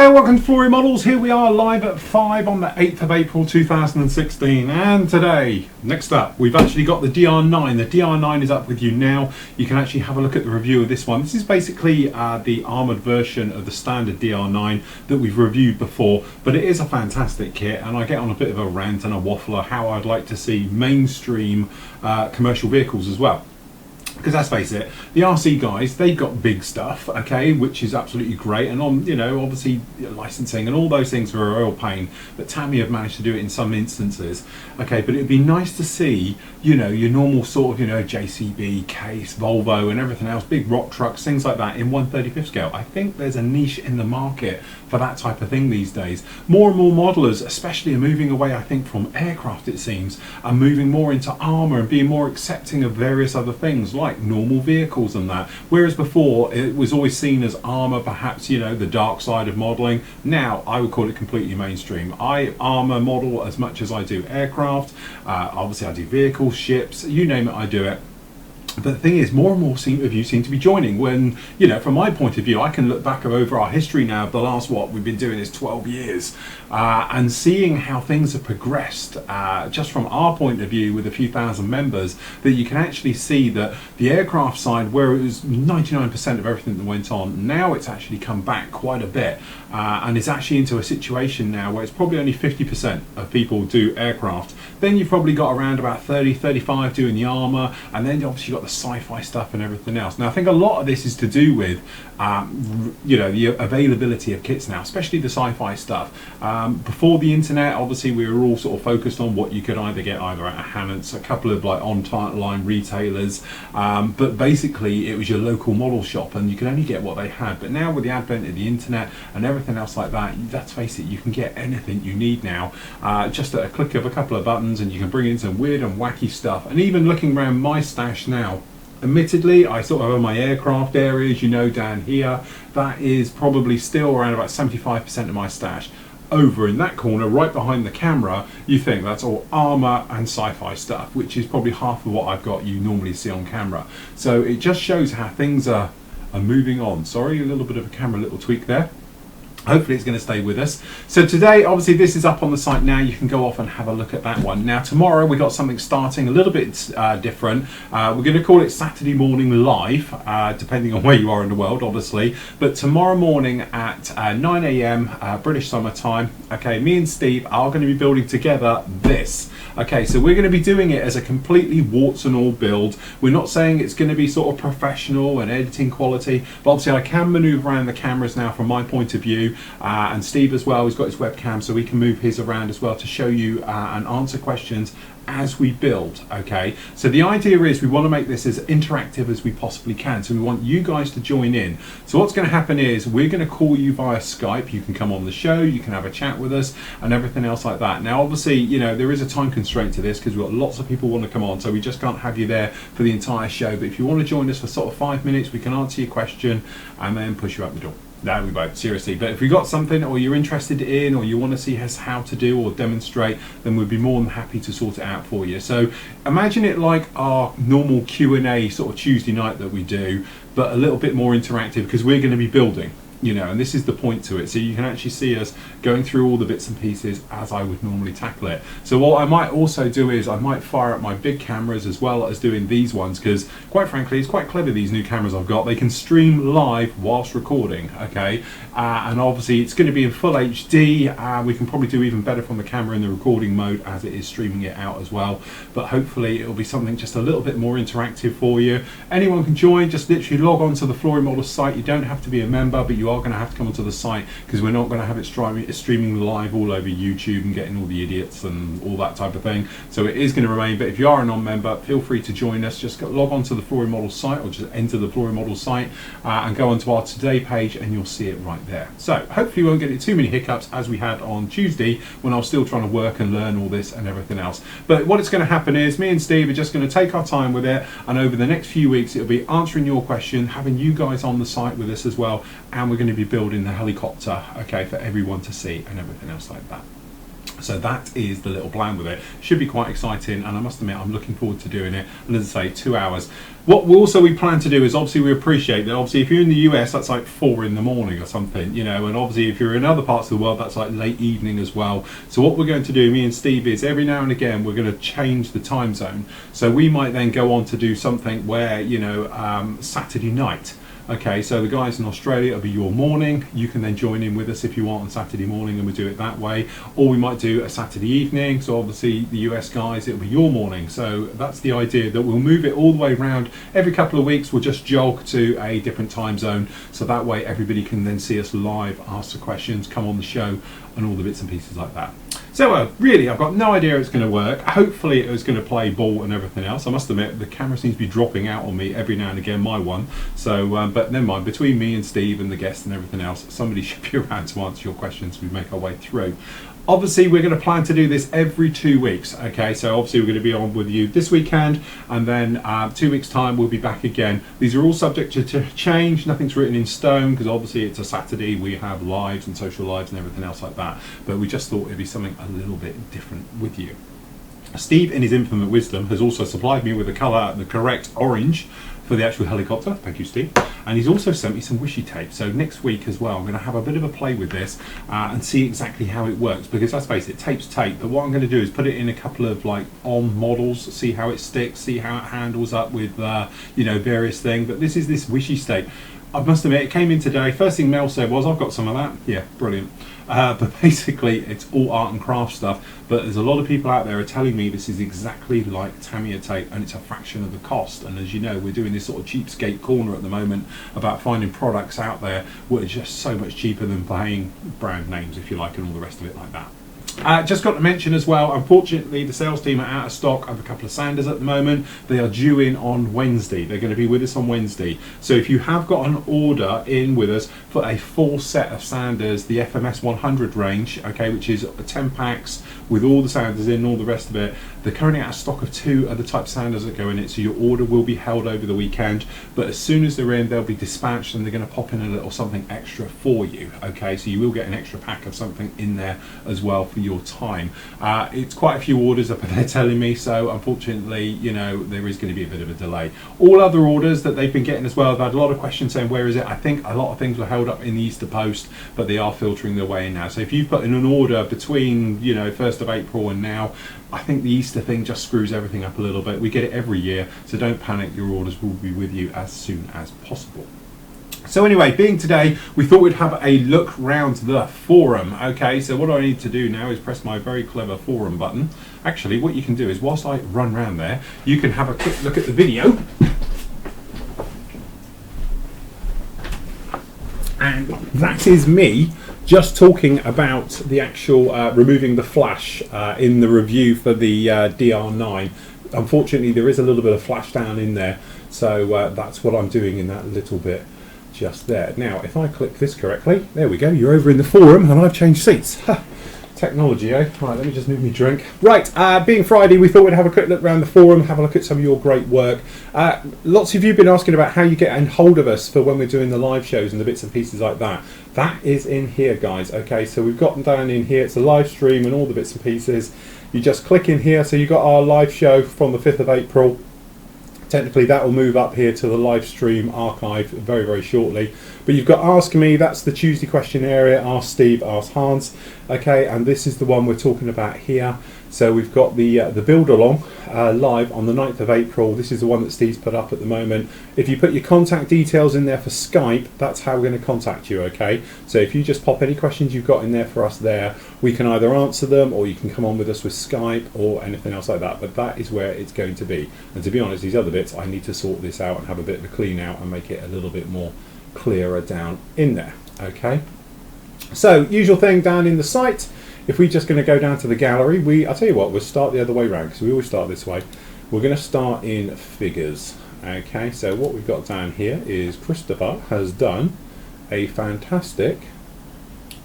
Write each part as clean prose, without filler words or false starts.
Hello, welcome to Flory Models. Here we are live at 5 on the 8th of April 2016, and today, next up, we've actually got the DR9. The DR9 is up with you now. You can actually have a look at the review of this one. This is basically the armoured version of the standard DR9 that we've reviewed before, but it is a fantastic kit, and I get on a bit of a rant and a waffler how I'd like to see mainstream commercial vehicles as well. Because let's face it, the RC guys, they've got big stuff, okay, which is absolutely great, and on, you know, obviously licensing and all those things are a real pain, but Tamiya have managed to do it in some instances, okay, but it'd be nice to see, you know, your normal sort of, you know, JCB, Case, Volvo and everything else, big rock trucks, things like that in 1/35 scale. I think there's a niche in the market for that type of thing these days. More and more modelers, especially, are moving away, I think, from aircraft, it seems, and moving more into armour and being more accepting of various other things, like normal vehicles and that, whereas before it was always seen as armour, perhaps, you know, the dark side of modelling. Now I would call it completely mainstream. I armour model as much as I do aircraft. Obviously I do vehicles, ships, you name it, I do it. But the thing is, more and more of you seem to be joining when, you know, from my point of view, I can look back over our history now of the last, what, we've been doing this 12 years, and seeing how things have progressed, just from our point of view with a few thousand members, that you can actually see that the aircraft side, where it was 99% of everything that went on, now it's actually come back quite a bit, and it's actually into a situation now where it's probably only 50% of people do aircraft. Then you've probably got around about 30, 35 doing the armour, and then obviously you've got the sci-fi stuff and everything else. Now I think a lot of this is to do with you know, the availability of kits now, especially the sci-fi stuff. Before the internet, obviously we were all sort of focused on what you could either get either at Hannant's, a couple of like on-line retailers, but basically it was your local model shop and you could only get what they had. But now with the advent of the internet and everything else like that, let's face it, you can get anything you need now, just at a click of a couple of buttons, and you can bring in some weird and wacky stuff. And even looking around my stash now, admittedly, I sort of have my aircraft areas, you know, down here. That is probably still around about 75% of my stash. Over in that corner, right behind the camera, you think that's all armour and sci-fi stuff, which is probably half of what I've got you normally see on camera. So it just shows how things are moving on. Sorry, a little bit of a camera little tweak there. Hopefully it's going to stay with us. So today, obviously this is up on the site now. You can go off and have a look at that one. Now tomorrow we got something starting a little bit different. We're going to call it Saturday Morning Live, depending on where you are in the world, obviously. But tomorrow morning at 9 AM British summer time, okay, me and Steve are going to be building together this. Okay, so we're going to be doing it as a completely warts and all build. We're not saying it's going to be sort of professional and editing quality, but obviously I can maneuver around the cameras now from my point of view, and Steve as well, he's got his webcam so we can move his around as well to show you and answer questions as we build. Okay, so the idea is we want to make this as interactive as we possibly can, so we want you guys to join in. So what's going to happen is we're going to call you via Skype. You can come on the show, you can have a chat with us and everything else like that. Now obviously, you know, there is a time constraint to this because we've got lots of people want to come on, so we just can't have you there for the entire show. But if you want to join us for sort of 5 minutes, we can answer your question and then push you out the door. There we go, seriously. But if you've got something or you're interested in, or you want to see us how to do or demonstrate, then we'd be more than happy to sort it out for you. So imagine it like our normal Q&A sort of Tuesday night that we do, but a little bit more interactive because we're going to be building, you know, and this is the point to it. So you can actually see us going through all the bits and pieces as I would normally tackle it. So what I might also do is I might fire up my big cameras as well as doing these ones, because quite frankly it's quite clever, these new cameras I've got. They can stream live whilst recording, okay, and obviously it's going to be in full HD. We can probably do even better from the camera in the recording mode as it is streaming it out as well, but hopefully it'll be something just a little bit more interactive for you. Anyone can join, just literally log on to the Flory Models site. You don't have to be a member, but you are going to have to come onto the site because we're not going to have it streaming live all over YouTube and getting all the idiots and all that type of thing. So it is going to remain, but if you are a non-member, feel free to join us. Just log on to the Flory Models site, or just enter the Flory Models site and go onto our today page and you'll see it right there. So hopefully we won't get too many hiccups as we had on Tuesday when I was still trying to work and learn all this and everything else. But what it's going to happen is me and Steve are just going to take our time with it, and over the next few weeks it'll be answering your question, having you guys on the site with us as well, and we're going to be building the helicopter, okay, for everyone to see and everything else like that. So that is the little plan with it. Should be quite exciting, and I must admit I'm looking forward to doing it. And as I say, 2 hours. What we plan to do is, obviously we appreciate that obviously if you're in the US that's like 4 in the morning or something, you know, and obviously if you're in other parts of the world that's like late evening as well. So what we're going to do, me and Steve, is every now and again we're going to change the time zone. So we might then go on to do something where, you know, Saturday night. Okay, so the guys in Australia, it'll be your morning. You can then join in with us if you want on Saturday morning, and we do it that way. Or we might do a Saturday evening. So obviously the US guys, it'll be your morning. So that's the idea, that we'll move it all the way around. Every couple of weeks, we'll just jog to a different time zone. So that way everybody can then see us live, ask the questions, come on the show, and all the bits and pieces like that. So really, I've got no idea how it's going to work. Hopefully it was going to play ball and everything else. I must admit, the camera seems to be dropping out on me every now and again, my one. So, but never mind, between me and Steve and the guests and everything else, somebody should be around to answer your questions as we make our way through. Obviously, we're going to plan to do this every 2 weeks. Okay, so obviously we're going to be on with you this weekend, and then 2 weeks time we'll be back again. These are all subject to change. Nothing's written in stone, because obviously it's a Saturday. We have lives and social lives and everything else like that. But we just thought it'd be something a little bit different with you. Steve, in his infinite wisdom, has also supplied me with the colour, the correct orange for the actual helicopter. Thank you, Steve. And he's also sent me some wishy tape. So next week as well, I'm going to have a bit of a play with this and see exactly how it works. Because let's face it, tape's tape. But what I'm going to do is put it in a couple of like on models, see how it sticks, see how it handles up with you know, various things. But this is this wishy tape. I must admit, it came in today. First thing Mel said was, I've got some of that. Yeah, brilliant. But basically, it's all art and craft stuff. But there's a lot of people out there are telling me this is exactly like Tamiya tape, and it's a fraction of the cost. And as you know, we're doing this sort of cheapskate corner at the moment about finding products out there which are just so much cheaper than paying brand names, if you like, and all the rest of it like that. Just got to mention as well, unfortunately the sales team are out of stock of a couple of sanders at the moment. They are due in on Wednesday. They're going to be with us on Wednesday. So if you have got an order in with us for a full set of sanders, the FMS 100 range, okay, which is 10 packs with all the sanders in and all the rest of it, they're currently out of stock of 2 of the type sanders that go in it. So your order will be held over the weekend, but as soon as they're in, they'll be dispatched, and they're going to pop in a little something extra for you. Okay, so you will get an extra pack of something in there as well for your time. It's quite a few orders up they're telling me, so unfortunately, you know, there is going to be a bit of a delay. All other orders that they've been getting as well, I've had a lot of questions saying where is it. I think a lot of things were held up in the Easter post, but they are filtering their way in now. So if you've put in an order between, you know, 1st of April and now, I think the Easter thing just screws everything up a little bit. We get it every year, so don't panic, your orders will be with you as soon as possible. So anyway, being today, we thought we'd have a look round the forum. Okay, so what I need to do now is press my very clever forum button. Actually, what you can do is, whilst I run round there, you can have a quick look at the video. And that is me just talking about the actual removing the flash in the review for the DR9. Unfortunately, there is a little bit of flash down in there, so that's what I'm doing in that little bit just there. Now, if I click this correctly, there we go, you're over in the forum, and I've changed seats. Technology, eh? Right, let me just move my drink. Right, being Friday, we thought we'd have a quick look around the forum, have a look at some of your great work. Lots of you have been asking about how you get in hold of us for when we're doing the live shows and the bits and pieces like that. That is in here, guys. Okay, so we've got them down in here. It's a live stream and all the bits and pieces. You just click in here. So you've got our live show from the 5th of April. Technically that will move up here to the live stream archive very, very shortly. But you've got Ask Me, that's the Tuesday question area, Ask Steve, Ask Hans. Okay, and this is the one we're talking about here. So we've got the build along live on the 9th of April. This is the one that Steve's put up at the moment. If you put your contact details in there for Skype, that's how we're going to contact you, okay? So if you just pop any questions you've got in there for us there, we can either answer them, or you can come on with us with Skype or anything else like that. But that is where it's going to be. And to be honest, these other bits, I need to sort this out and have a bit of a clean out and make it a little bit more clearer down in there, okay? So usual thing down in the site. If we're just going to go down to the gallery, I'll tell you what, we'll start the other way around, because we always start this way. We're going to start in figures. Okay, so what we've got down here is Christopher has done a fantastic,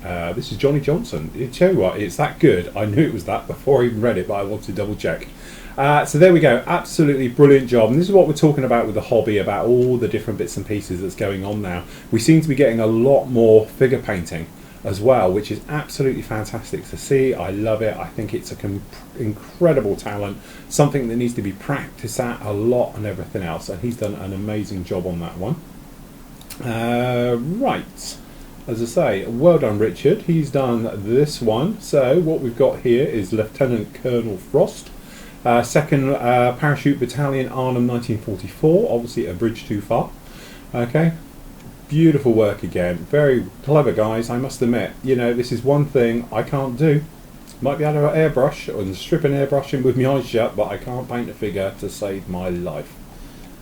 this is Johnny Johnson. You tell you what, it's that good. I knew it was that before I even read it, but I wanted to double check. So there we go, absolutely brilliant job. And this is what we're talking about with the hobby, about all the different bits and pieces that's going on now. We seem to be getting a lot more figure painting. as well, which is absolutely fantastic to see. I love it. I think it's a incredible talent, something that needs to be practiced at a lot and everything else, and he's done an amazing job on that one. Right, as I say, well done Richard, he's done this one. So what we've got here is Lieutenant Colonel Frost, 2nd Parachute Battalion, Arnhem, 1944, obviously a bridge too far. Okay, beautiful work again, very clever guys, I must admit. You know, this is one thing I can't do. Might be able to airbrush and strip and airbrushing with my eyes shut, but I can't paint a figure to save my life.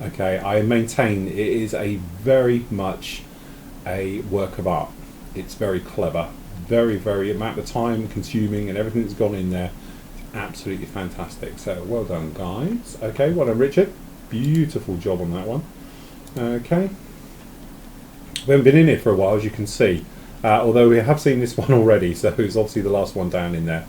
Okay, I maintain it is a very much a work of art. It's very clever, very amount of time consuming and everything that's gone in there, absolutely fantastic. So well done guys. Okay, well done Richard, beautiful job on that one. Okay, we haven't been in here for a while, as you can see, although we have seen this one already, so it's obviously the last one down in there.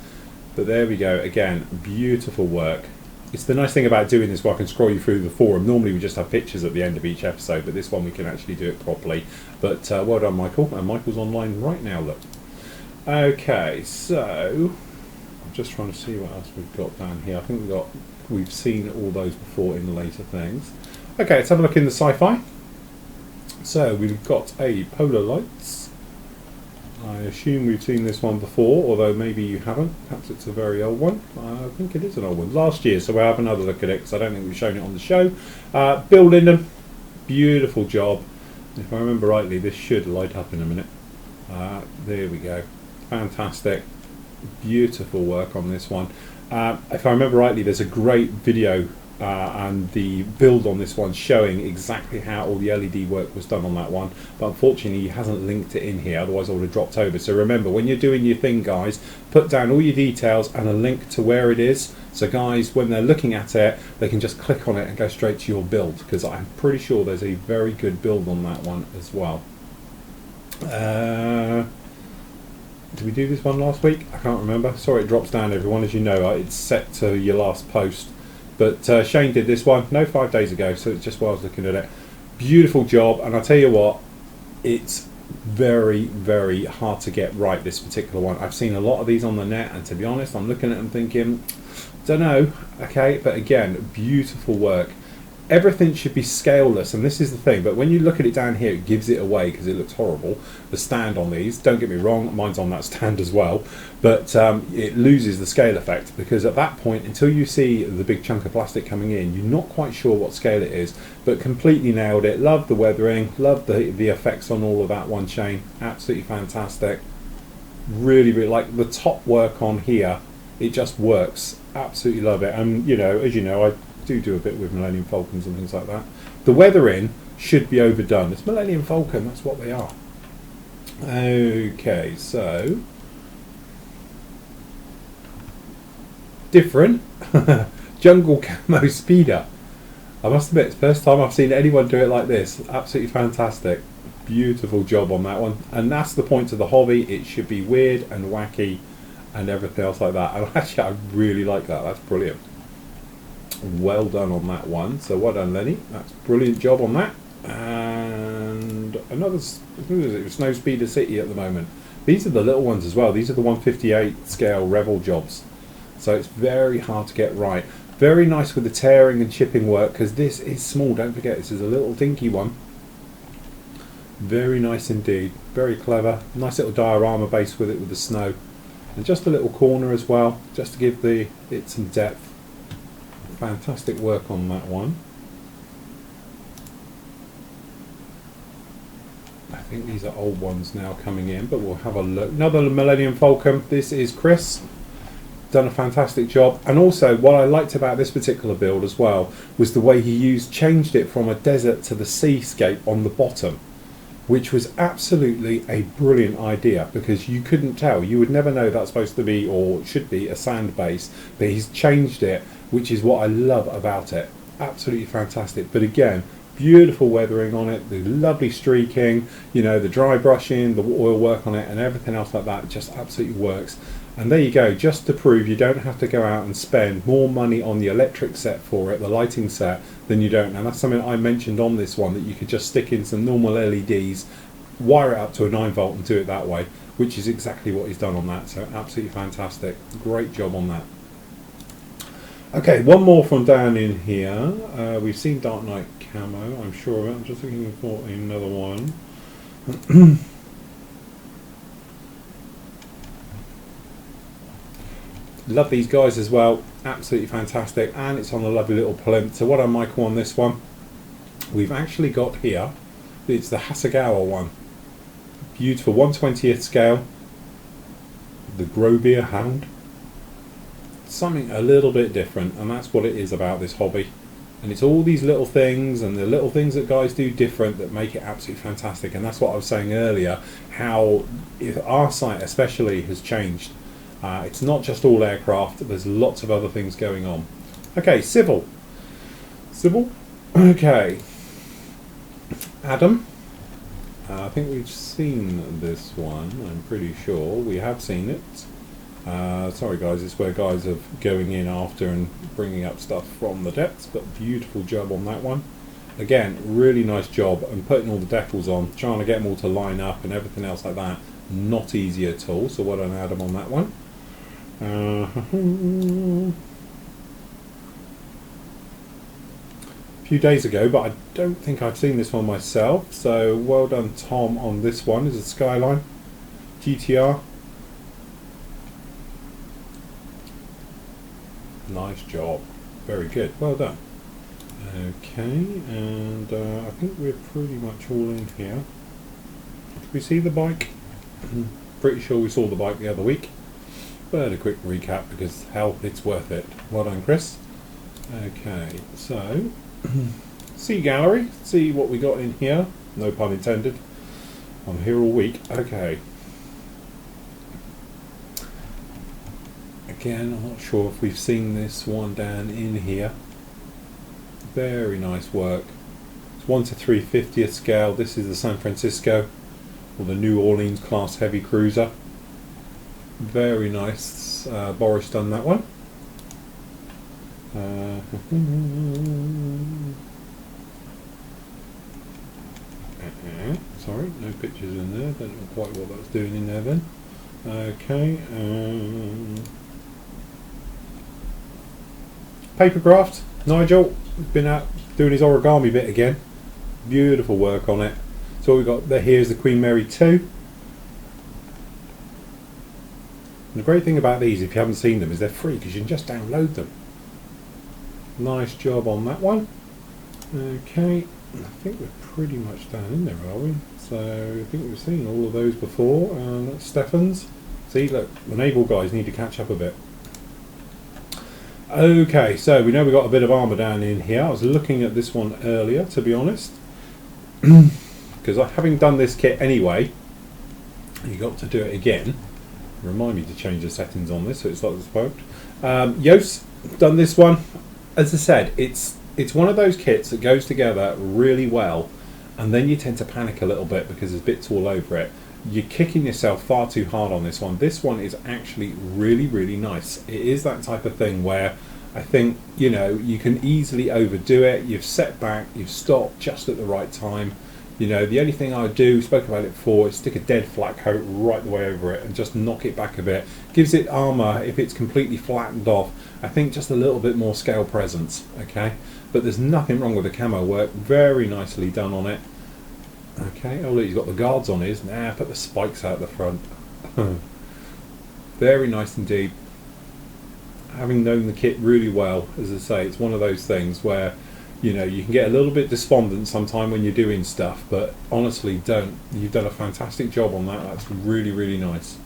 But there we go, again, beautiful work. It's the nice thing about doing this where I can scroll you through the forum. Normally we just have pictures at the end of each episode, but this one we can actually do it properly. But well done Michael, and Michael's online right now, look. Okay, so I'm just trying to see what else we've got down here. I think we've seen all those before in the later things. Okay, let's have a look in the sci-fi. So we've got a Polar Lights. I assume we've seen this one before, although maybe you haven't. Perhaps it's a very old one. I think it is an old one. Last year, so we'll have another look at it because I don't think we've shown it on the show. Bill Lyndon, beautiful job. If I remember rightly, this should light up in a minute. There we go. Fantastic. Beautiful work on this one. If I remember rightly, there's a great video and the build on this one showing exactly how all the LED work was done on that one, but unfortunately he hasn't linked it in here, otherwise I would have dropped over. So remember, when you're doing your thing guys, put down all your details and a link to where it is, so guys when they're looking at it they can just click on it and go straight to your build, because I'm pretty sure there's a very good build on that one as well. Did we do this one last week? I can't remember. Sorry, it drops down everyone, as you know, it's set to your last post. But Shane did this one, 5 days ago, so it's just while I was looking at it. Beautiful job, and I'll tell you what, it's very hard to get right, this particular one. I've seen a lot of these on the net, and to be honest, I'm looking at them thinking, don't know, okay, but again, beautiful work. Everything should be scaleless, and this is the thing, but when you look at it down here, it gives it away because it looks horrible. The stand on these, don't get me wrong, mine's on that stand as well, but it loses the scale effect, because at that point, until you see the big chunk of plastic coming in, you're not quite sure what scale it is, but completely nailed it. Love the weathering, love the effects on all of that one, Shane, absolutely fantastic. Really like the top work on here, it just works, absolutely love it. And you know, as you know, I do a bit with Millennium Falcons and things like that. The weathering should be overdone. It's Millennium Falcon, that's what they are. Okay, so different jungle camo speeder. I must admit, it's the first time I've seen anyone do it like this. Absolutely fantastic. Beautiful job on that one. And that's the point of the hobby. It should be weird and wacky and everything else like that. And actually, I really like that. That's brilliant. Well done on that one. So well done, Lenny. That's brilliant job on that. And another Snow Speeder City at the moment. These are the little ones as well. These are the 158 scale Revel jobs. So it's very hard to get right. Very nice with the tearing and chipping work, because this is small. Don't forget, this is a little dinky one. Very nice indeed. Very clever. Nice little diorama base with it with the snow. And just a little corner as well, just to give it some depth. Fantastic work on that one. I think these are old ones now coming in, but we'll have a look. Another Millennium Falcon. This is Chris. Done a fantastic job. And also, what I liked about this particular build as well was the way he changed it from a desert to the seascape on the bottom, which was absolutely a brilliant idea, because you couldn't tell. You would never know that's supposed to be, or should be, a sand base, but he's changed it, which is what I love about it. Absolutely fantastic. But again, beautiful weathering on it, the lovely streaking, you know, the dry brushing, the oil work on it and everything else like that just absolutely works. And there you go, just to prove you don't have to go out and spend more money on the electric set for it, the lighting set, than you don't. And that's something I mentioned on this one, that you could just stick in some normal LEDs, wire it up to a 9 volt and do it that way. which is exactly what he's done on that. So absolutely fantastic. Great job on that. Okay, one more from down in here. We've seen Dark Knight camo, I'm sure of it. I'm just looking for another one. Love these guys as well, absolutely fantastic, and it's on a lovely little plinth. So what on Michael on this one? We've actually got here, it's the Hasegawa one. Beautiful 1/20th scale, the Grobier Hound. Something a little bit different, and that's what it is about this hobby. And it's all these little things and the little things that guys do different that make it absolutely fantastic. And that's what I was saying earlier, how our site especially has changed. It's not just all aircraft, there's lots of other things going on. Okay, civil. Okay, Adam, I think we've seen this one. I'm pretty sure we have seen it. Sorry guys, it's where guys are going in after and bringing up stuff from the depths, but beautiful job on that one. Again, really nice job, and putting all the decals on, trying to get them all to line up and everything else like that, not easy at all. So well done Adam on that one. A few days ago, but I don't think I've seen this one myself, so well done Tom on this one. Is a Skyline GTR. Nice job, very good, well done. Okay, and I think we're pretty much all in here. Did we see the bike? Pretty sure we saw the bike the other week, but a quick recap because hell, it's worth it. Well done Chris. Okay, so see gallery, see what we got in here, no pun intended. I'm here all week. Okay, again, I'm not sure if we've seen this one down in here. Very nice work. It's 1/350th scale. This is the San Francisco or the New Orleans class heavy cruiser. Very nice. Boris done that one. Sorry, no pictures in there. Don't know quite what that's doing in there then. Okay. Papercraft. Nigel has been out doing his origami bit again. Beautiful work on it. So we've got there. Here's the Queen Mary 2. And the great thing about these, if you haven't seen them, is they're free because you can just download them. Nice job on that one. Okay, I think we're pretty much down in there, are we? So I think we've seen all of those before. That's Stefan's. See, look, the naval guys need to catch up a bit. Okay, so we know we've got a bit of armour down in here. I was looking at this one earlier, to be honest, because having done this kit anyway, you got to do it again. Remind me to change the settings on this so it's not spoke. Yost done this one. As I said, it's one of those kits that goes together really well, and then you tend to panic a little bit because there's bits all over it. You're kicking yourself far too hard on this one. This one is actually really, really nice. It is that type of thing where I think, you know, you can easily overdo it. You've set back, you've stopped just at the right time. You know, the only thing I would do, spoke about it before, is stick a dead flat coat right the way over it and just knock it back a bit. Gives it armour if it's completely flattened off. I think just a little bit more scale presence, okay? But there's nothing wrong with the camo work. Very nicely done on it. Okay, oh look, he's got the guards on his. Nah, put the spikes out the front. Very nice indeed. Having known the kit really well, as I say, it's one of those things where, you know, you can get a little bit despondent sometime when you're doing stuff, but honestly don't. You've done a fantastic job on that. That's really, really nice.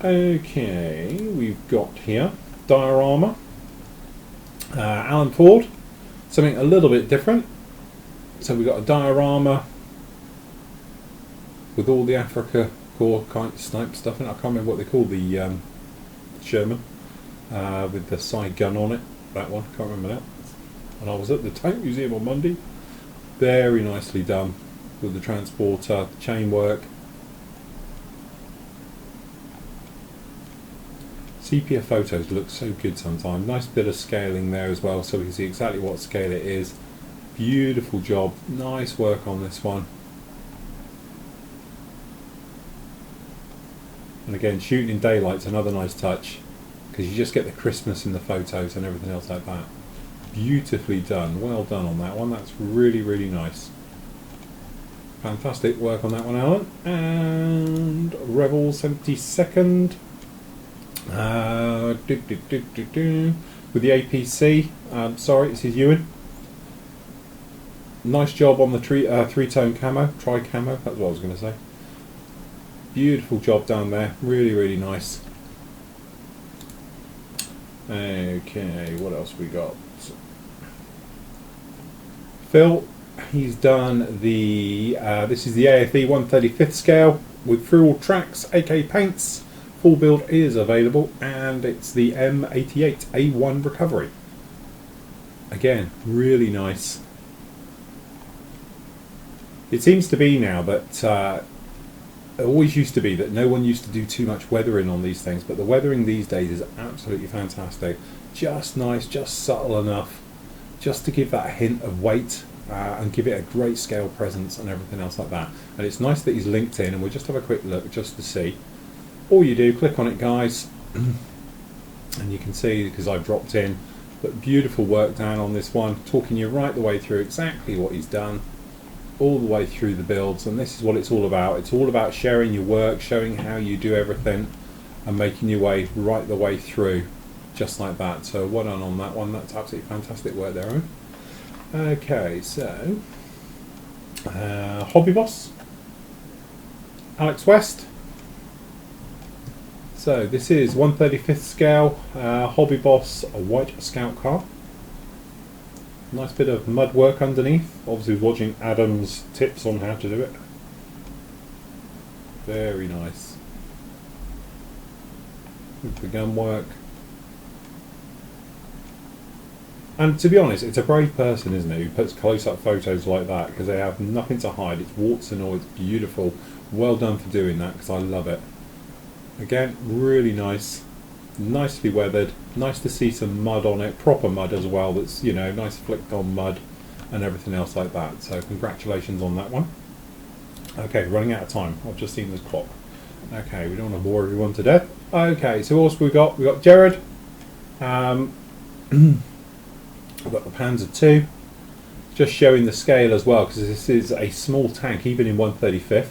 Okay, we've got here diorama. Alan Ford, something a little bit different. So we've got a diorama with all the Africa Corps kind of snipe stuff in it. I can't remember what they call the Sherman with the side gun on it. That one, can't remember that. And I was at the Tank Museum on Monday. Very nicely done with the transporter, the chain work. Sepia photos look so good sometimes. Nice bit of scaling there as well, so we can see exactly what scale it is. Beautiful job, nice work on this one. And again, shooting in daylight's another nice touch, because you just get the crispness in the photos and everything else like that. Beautifully done, well done on that one. That's really, really nice. Fantastic work on that one, Alan. And Rebel 72nd. With the APC. Sorry, this is Ewan. Nice job on the three-tone camo, tri-camo, that's what I was going to say. Beautiful job down there, really, really nice. Okay, what else we got? Phil, he's done the, this is the AFE 135th scale with through all tracks, AK paints. Full build is available, and it's the M88 A1 recovery. Again, really nice. It seems to be now that it always used to be that no one used to do too much weathering on these things, but the weathering these days is absolutely fantastic. Just nice, just subtle enough, just to give that hint of weight and give it a great scale presence and everything else like that. And it's nice that he's linked in, and we'll just have a quick look just to see. All you do, click on it, guys, and you can see, because I've dropped in, but beautiful work down on this one, talking you right the way through exactly what he's done, all the way through the builds. And this is what it's all about. It's all about sharing your work, showing how you do everything, and making your way right the way through, just like that. So well done on that one. That's absolutely fantastic work there, Owen. Okay, so Hobby Boss, Alex West. So this is 135th scale Hobby Boss, a white scout car. Nice bit of mud work underneath. Obviously watching Adam's tips on how to do it. Very nice. The gun work. And to be honest, it's a brave person, isn't it, who puts close-up photos like that, because they have nothing to hide. It's warts and all. It's beautiful. Well done for doing that, because I love it. Again, really nice. Nicely weathered. Nice to see some mud on it. Proper mud as well. That's, you know, nice flicked on mud and everything else like that. So congratulations on that one. Okay, running out of time. I've just seen this clock. Okay, we don't want to bore everyone to death. Okay, so what else we got? We got Jared. We've got the Panzer II, just showing the scale as well, because this is a small tank, even in 135th.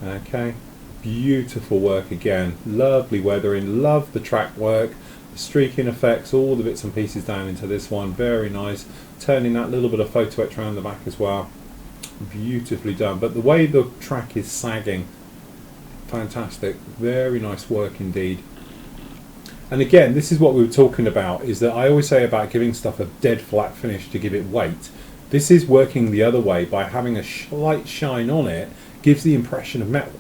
Okay, beautiful work again, lovely weathering, love the track work, the streaking effects, all the bits and pieces down into this one, very nice. Turning that little bit of photo etch around the back as well, beautifully done. But the way the track is sagging, fantastic, very nice work indeed. And again, this is what we were talking about, is that I always say about giving stuff a dead flat finish to give it weight. This is working the other way by having a slight shine on it, gives the impression of metal.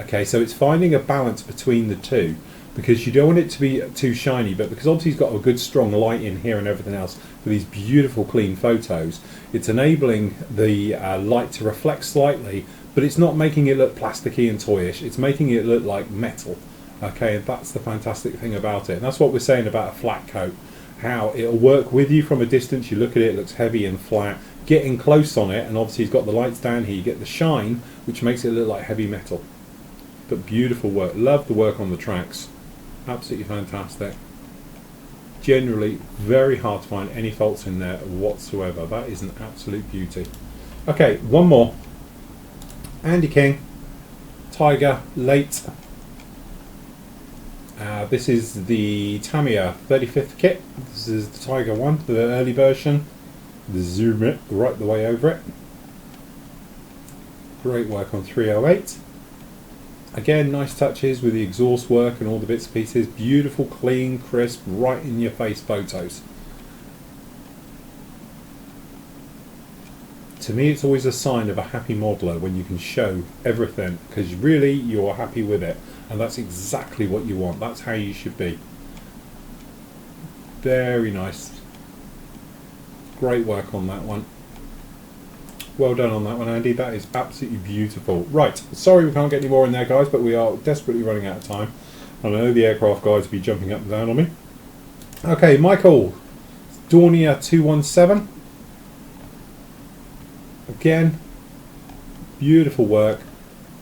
Okay, so it's finding a balance between the two, because you don't want it to be too shiny, but because obviously he's got a good strong light in here and everything else for these beautiful clean photos, it's enabling the light to reflect slightly, but it's not making it look plasticky and toyish, it's making it look like metal. Okay, and that's the fantastic thing about it. And that's what we're saying about a flat coat, how it'll work with you from a distance. You look at it, it looks heavy and flat. Getting close on it, and obviously he's got the lights down here, you get the shine, which makes it look like heavy metal. But beautiful work. Love the work on the tracks. Absolutely fantastic. Generally very hard to find any faults in there whatsoever. That is an absolute beauty. Okay, one more. Andy King, Tiger, late. This is the Tamiya 35th kit. This is the Tiger one, the early version. Zoom it right the way over it. Great work on 308. Again, nice touches with the exhaust work and all the bits and pieces. Beautiful, clean, crisp, right in your face photos. To me, it's always a sign of a happy modeler when you can show everything, because really you're happy with it, and that's exactly what you want. That's how you should be. Very nice. Great work on that one. Well done on that one, Andy. That is absolutely beautiful. Right, sorry we can't get any more in there, guys, but we are desperately running out of time. And I know the aircraft guys will be jumping up and down on me. Okay, Michael, Dornier 217. Again, beautiful work.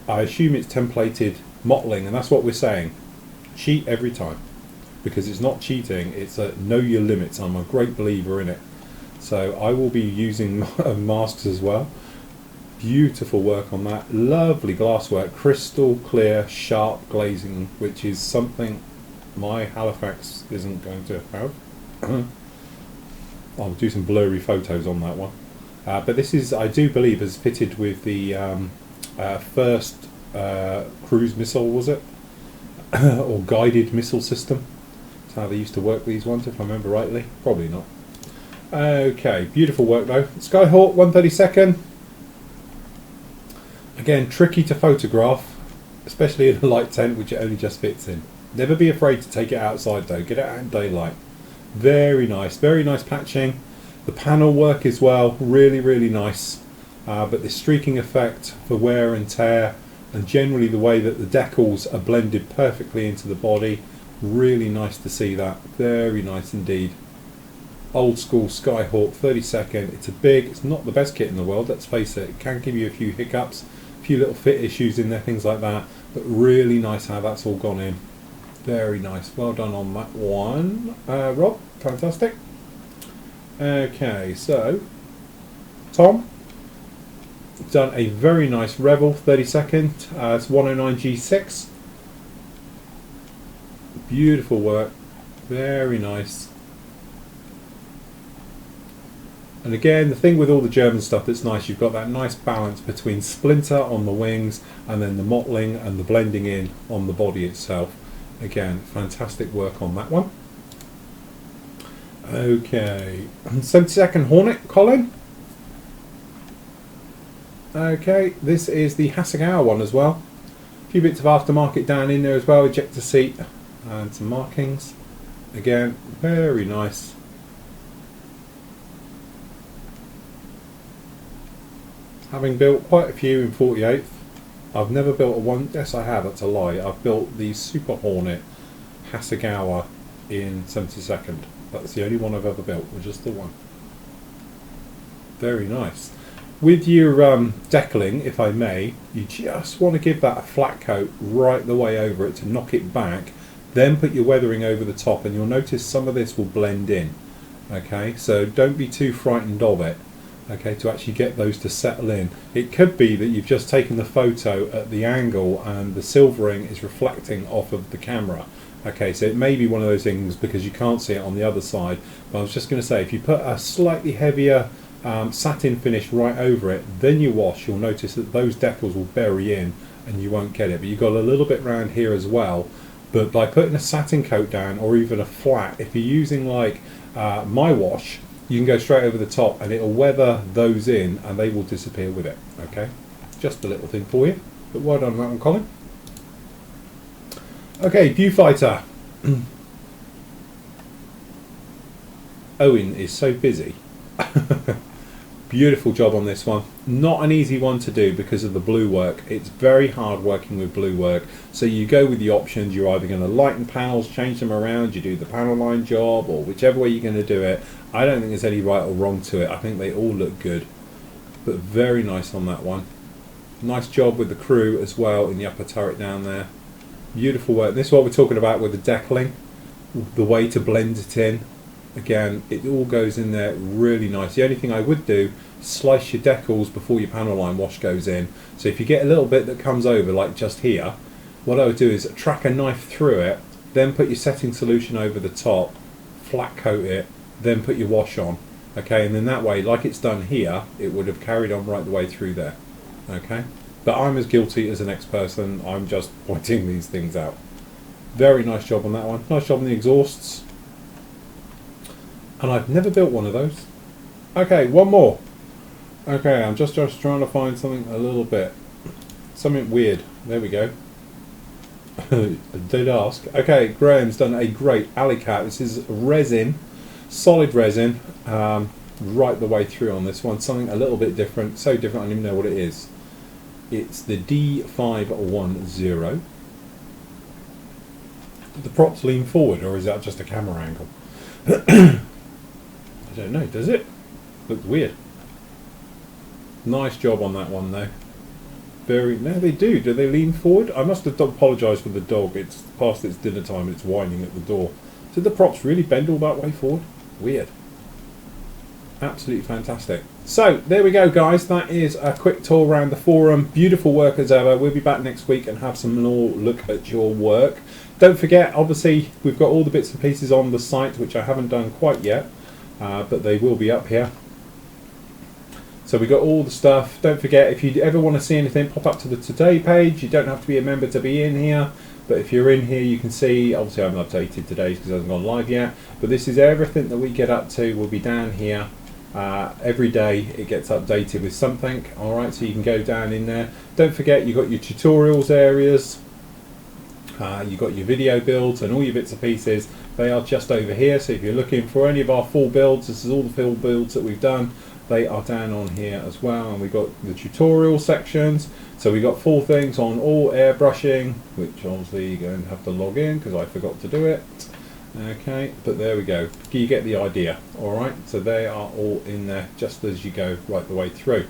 I assume it's templated mottling, and that's what we're saying. Cheat every time, because it's not cheating, it's a know your limits. I'm a great believer in it. So I will be using masks as well. Beautiful work on that, lovely glasswork, crystal clear, sharp glazing, which is something my Halifax isn't going to have. I'll do some blurry photos on that one. But this is, I do believe, is fitted with the first cruise missile, was it? Or guided missile system. That's how they used to work these ones, if I remember rightly. Probably not. Okay, beautiful work though. Skyhawk 132nd. Again, tricky to photograph, especially in a light tent, which it only just fits in. Never be afraid to take it outside though. Get it out in daylight. Very nice patching. The panel work as well, really nice. But the streaking effect for wear and tear, and generally the way that the decals are blended perfectly into the body, really nice to see that. Very nice indeed. Old school Skyhawk 32nd. It's not the best kit in the world, let's face it. It can give you a few hiccups, a few little fit issues in there, things like that, but really nice how that's all gone in. Very nice, well done on that one, Rob. Fantastic. Okay, so Tom done a very nice Rebel 32nd. It's 109G6. Beautiful work, very nice. And again, the thing with all the German stuff that's nice, you've got that nice balance between splinter on the wings and then the mottling and the blending in on the body itself. Again, fantastic work on that one. Okay, 72nd Hornet, Colin. Okay, this is the Hasegawa one as well. A few bits of aftermarket down in there as well, ejector seat and some markings. Again, very nice. Having built quite a few in 48th, I've never built a one. Yes, I have. That's a lie. I've built the Super Hornet Hasegawa in 72nd. That's the only one I've ever built, or just the one. Very nice. With your deckling, if I may, you just want to give that a flat coat right the way over it to knock it back. Then put your weathering over the top, and you'll notice some of this will blend in. Okay, so don't be too frightened of it. Okay, to actually get those to settle in. It could be that you've just taken the photo at the angle and the silvering is reflecting off of the camera. Okay, so it may be one of those things because you can't see it on the other side. But I was just going to say, if you put a slightly heavier satin finish right over it, then you wash, you'll notice that those decals will bury in and you won't get it. But you've got a little bit round here as well. But by putting a satin coat down or even a flat, if you're using like my wash, you can go straight over the top and it'll weather those in and they will disappear with it. Okay, just a little thing for you, but well done on that one, Colin. Okay, Viewfighter. Owen is so busy. Beautiful job on this one. Not an easy one to do because of the blue work. It's very hard working with blue work. So you go with the options. You're either going to lighten panels, change them around, you do the panel line job, or whichever way you're going to do it. I don't think there's any right or wrong to it. I think they all look good. But very nice on that one. Nice job with the crew as well in the upper turret down there. Beautiful work. This is what we're talking about with the deckling. The way to blend it in. Again, it all goes in there really nice. The only thing I would do, slice your decals before your panel line wash goes in. So if you get a little bit that comes over, like just here, what I would do is track a knife through it, then put your setting solution over the top, flat coat it, then put your wash on. Okay, and then that way, like it's done here, it would have carried on right the way through there. Okay, but I'm as guilty as the next person. I'm just pointing these things out. Very nice job on that one. Nice job on the exhausts. And I've never built one of those. Okay, one more. Okay, I'm just trying to find something a little bit, something weird. There we go. Did ask. Okay, Graham's done a great alley cat. This is resin, solid resin, right the way through on this one. Something a little bit different. So different I don't even know what it is. It's the D510. Did the props lean forward, or is that just a camera angle? I don't know, does it? Looks weird. Nice job on that one though. Very, no, they do. Do they lean forward? I must have apologised for the dog. It's past its dinner time and it's whining at the door. Did the props really bend all that way forward? Weird. Absolutely fantastic. So, there we go, guys. That is a quick tour around the forum. Beautiful work as ever. We'll be back next week and have some more look at your work. Don't forget, obviously, we've got all the bits and pieces on the site, which I haven't done quite yet, but they will be up here. So we got all the stuff. Don't forget, if you ever want to see anything, pop up to the Today page. You don't have to be a member to be in here, but if you're in here, you can see. Obviously, I haven't updated today's because it hasn't gone live yet, but this is everything that we get up to. Will be down here. Every day it gets updated with something. Alright, so you can go down in there. Don't forget, you've got your tutorials areas, you've got your video builds and all your bits and pieces. They are just over here, so if you're looking for any of our full builds, this is all the full builds that we've done. They are down on here as well, and we've got the tutorial sections. So we've got full things on all airbrushing, which obviously you're going to have to log in because I forgot to do it. Okay, but there we go. You get the idea. Alright, so they are all in there just as you go right the way through.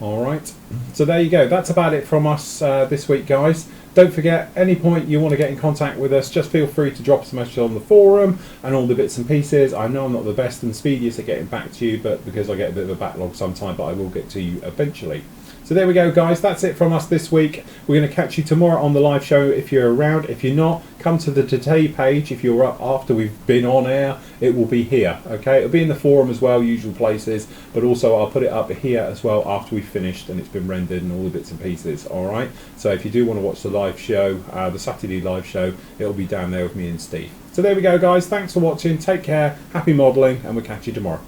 Alright, so there you go. That's about it from us this week, guys. Don't forget, any point you want to get in contact with us, just feel free to drop us a message on the forum and all the bits and pieces. I know I'm not the best and speediest at getting back to you, but because I get a bit of a backlog sometime, but I will get to you eventually. So there we go, guys. That's it from us this week. We're going to catch you tomorrow on the live show if you're around. If you're not, come to the Today page. If you're up after we've been on air, it will be here. Okay, it'll be in the forum as well, usual places, but also I'll put it up here as well after we've finished and it's been rendered and all the bits and pieces. All right. So if you do want to watch the live show, the Saturday live show, it'll be down there with me and Steve. So there we go, guys. Thanks for watching. Take care. Happy modelling, and we'll catch you tomorrow.